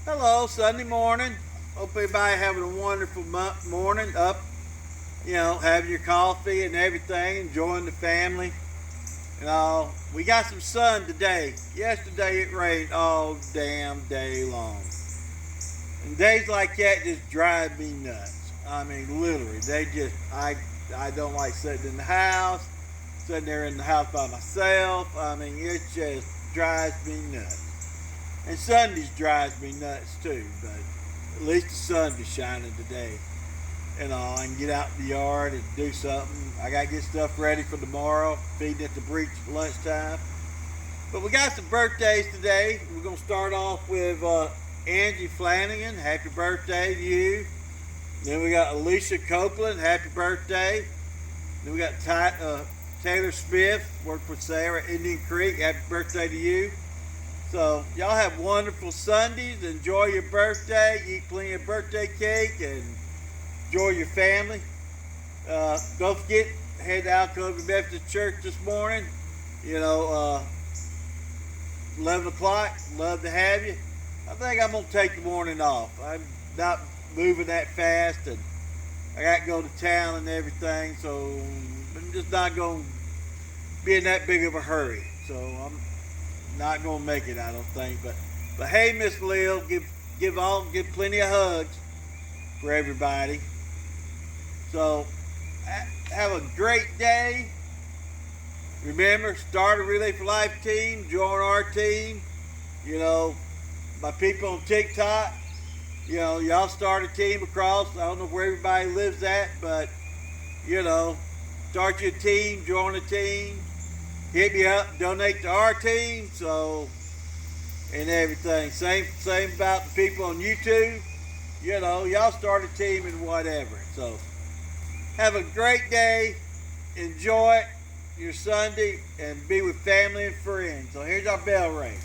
Hello, Sunday morning. Hope everybody having a wonderful morning. Up, having your coffee and everything, enjoying the family. We got some sun today. Yesterday it rained all damn day long. And days like that just drive me nuts. I mean, literally, I don't like sitting in the house, sitting there in the house by myself. I mean, it just drives me nuts. And Sundays drives me nuts too, but at least the sun is shining today. I can get out in the yard and do something. I got to get stuff ready for tomorrow, feeding at the breech at lunchtime. But we got some birthdays today. We're going to start off with Angie Flanagan. Happy birthday to you. Then we got Alicia Copeland. Happy birthday. Then we got Taylor Smith, worked with Sarah at Indian Creek. Happy birthday to you. So y'all have wonderful Sundays. Enjoy your birthday. Eat plenty of birthday cake and enjoy your family. Don't forget, head to Alcova Methodist Church this morning. 11 o'clock. Love to have you. I think I'm going to take the morning off. I'm not moving that fast, and I got to go to town and everything, so I'm just not going to be in that big of a hurry. So I'm not going to make it, I don't think. But hey, Miss Lil, give plenty of hugs for everybody. So have a great day. Remember, start a Relay for Life team. Join our team. My people on TikTok. Y'all start a team across. I don't know where everybody lives at, but start your team. Join a team. Hit me up, donate to our team, and everything. Same about the people on YouTube. Y'all start a team and whatever. So, have a great day. Enjoy your Sunday and be with family and friends. So here's our bell ring.